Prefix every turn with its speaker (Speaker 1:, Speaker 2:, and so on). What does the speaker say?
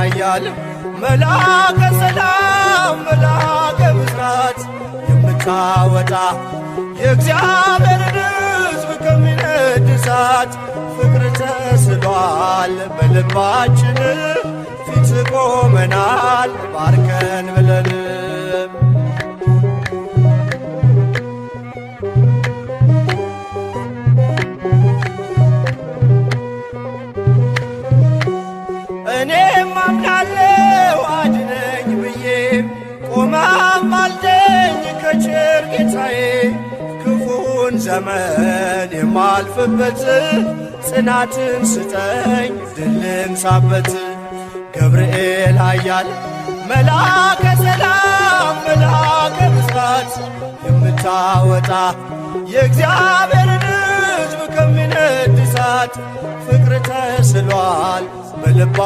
Speaker 1: ኃያል መልአከ ሰላም መልአከ ብስራት የምታወጣ የእግዚአብሔርን ሕዝብ ከሚነድ እሳት ፍቅር ተስሏል በልባችን ፊት ቆመናል ባርከን ብለን። እኔም አምናለሁ አድነኝ ብዬ ቆመህ አልደኝ ከቸር ጌታዬ ክፉን ዘመን የማልፍበት ጽናትን ስጠኝ ድልን ሳበት። ገብርኤል ኃያል መልአከ ሰላም መልአከ ብስራት የምታወጣ የእግዚአብሔርን ሕዝብ ከሚነድ እሳት ፍቅር ተስሏል በልባ